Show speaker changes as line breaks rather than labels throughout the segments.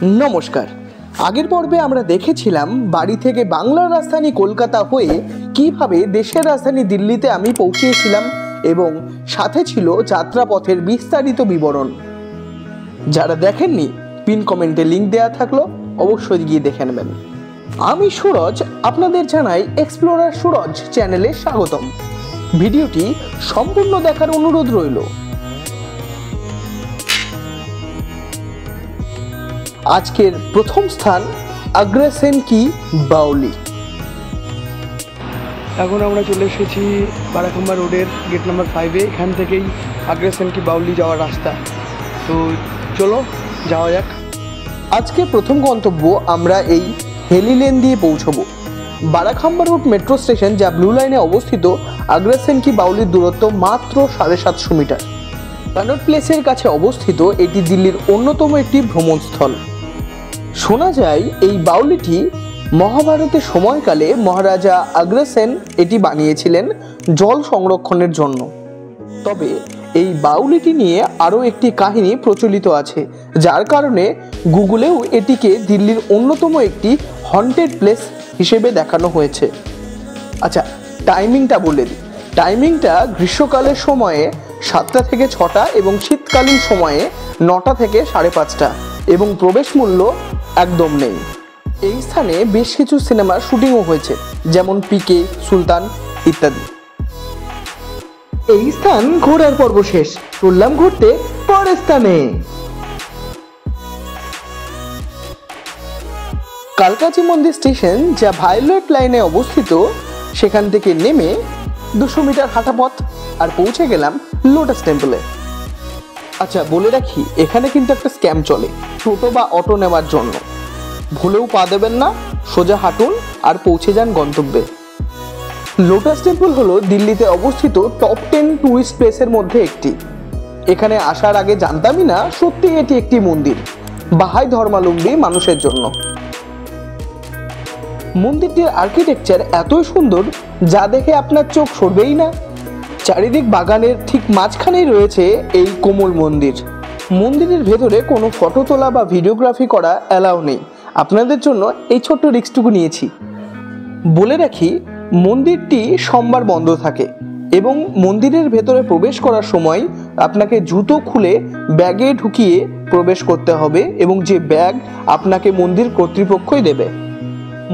নমস্কার। আগের পর্বে আমরা দেখেছিলাম বাড়ি থেকে বাংলার রাজধানী কলকাতা হয়ে কিভাবে দেশের রাজধানী দিল্লিতে আমি পৌঁছেছিলাম এবং সাথে ছিল যাত্রাপথের বিস্তারিত বিবরণ। যারা দেখেননি পিন কমেন্টে লিংক দেওয়া থাকলো, অবশ্যই গিয়ে দেখে নেবেন। আমি সুরজ, আপনাদের জানাই এক্সপ্লোরার সুরজ চ্যানেলে স্বাগতম। ভিডিওটি সম্পূর্ণ দেখার অনুরোধ রইল। আজকের প্রথম স্থান আগ্রাসেন কি বাউলি।
এখন আমরা চলে এসেছি বারাখাম্বা রোডের গেট নাম্বার 5-এ। এখান থেকেই আগ্রাসেন কি বাউলি যাওয়ার রাস্তা। তো চলো যাওয়া যাক।
আজকে প্রথম গন্তব্য আমরা এই হেলি লেন দিয়ে পৌঁছবো। বারাখাম্বা রোড মেট্রো স্টেশন, যা ব্লু লাইনে অবস্থিত, আগ্রাসেন কি বাউলির দূরত্ব মাত্র 750 মিটার। কনট প্লেসের কাছে অবস্থিত এটি দিল্লির অন্যতম একটি ভ্রমণস্থল। শোনা যায় এই বাউলিটি মহাভারতের সময়কালে মহারাজা আগ্রাসেন এটি বানিয়েছিলেন জল সংরক্ষণের জন্য। তবে এই বাউলিটি নিয়ে আরও একটি কাহিনী প্রচলিত আছে, যার কারণে গুগলেও এটিকে দিল্লির অন্যতম একটি হন্টেড প্লেস হিসেবে দেখানো হয়েছে। আচ্ছা, টাইমিংটা বলে দিই। টাইমিংটা গ্রীষ্মকালের সময়ে 7টা থেকে 6টা এবং শীতকালীন সময়ে 9টা থেকে 5:30, এবং প্রবেশ মূল্য একদম নেই। এই স্থানে বেশ কিছু সিনেমার শুটিংও হয়েছে, যেমন পিকে, সুলতান ইত্যাদি। এই স্থান ঘোরার পর্ব শেষ, চললাম ঘুরতে পরের স্থানে। কালকাজি মন্দির স্টেশন, যা ভায়োলেট লাইনে অবস্থিত, সেখান থেকে নেমে 200 মিটার হাঁটা পথ আর পৌঁছে গেলাম লোটাস টেম্পলে। আচ্ছা, বলে রাখি, এখানে কিন্তু একটা স্ক্যাম চলে টোটো বা অটো নেওয়ার জন্য। ভুলেও পা দেবেন না, সোজা হাঁটুন আর পৌঁছে যান গন্তব্যে। লোটাস টেম্পল হলো দিল্লিতে অবস্থিত টপ 10 টুরিস্ট প্লেসের মধ্যে একটি। এখানে আসার আগে জানতামই না সত্যি এটি একটি মন্দির বাহাই ধর্মাবলম্বী মানুষের জন্য। মন্দিরটির আর্কিটেকচার এতই সুন্দর যা দেখে আপনার চোখ সরবেই না। চারিদিক বাগানের ঠিক মাঝখানেই রয়েছে এই কোমল মন্দির। মন্দিরের ভেতরে কোনো ফটো তোলা বা ভিডিওগ্রাফি করা অ্যালাউ নেই। আপনাদের জন্য এই ছোট্ট রিস্কটুকু নিয়েছি। বলে রাখি, মন্দিরটি সোমবার বন্ধ থাকে এবং মন্দিরের ভেতরে প্রবেশ করার সময় আপনাকে জুতো খুলে ব্যাগে ঢুকিয়ে প্রবেশ করতে হবে, এবং যে ব্যাগ আপনাকে মন্দির কর্তৃপক্ষই দেবে।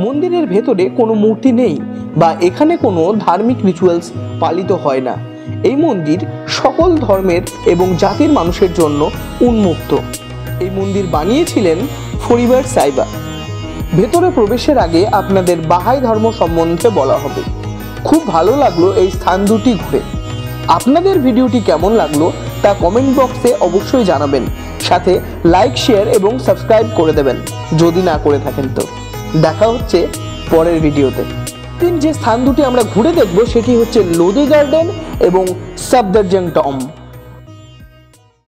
মন্দিরের ভেতরে কোনো মূর্তি নেই বা এখানে কোনো ধার্মিক রিচুয়ালস পালিত হয় না। এই মন্দির সকল ধর্মের এবং জাতির মানুষের জন্য উন্মুক্ত। এই মন্দির বানিয়েছিলেন ফরিবার সাইবা। ভেতরে প্রবেশের আগে আপনাদের বাহাই ধর্ম সম্বন্ধে বলা হবে। খুব ভালো লাগলো এই স্থান দুটি ঘুরে। আপনাদের ভিডিওটি কেমন লাগলো তা কমেন্ট বক্সে অবশ্যই জানাবেন। সাথে লাইক, শেয়ার এবং সাবস্ক্রাইব করে দেবেন যদি না করে থাকেন। তো দেখা হচ্ছে পরের ভিডিওতে। যে স্থান দুটি আমরা ঘুরে দেখব সেটি হচ্ছে লোদি গার্ডেন এবং সাফদারজাং টম্ব।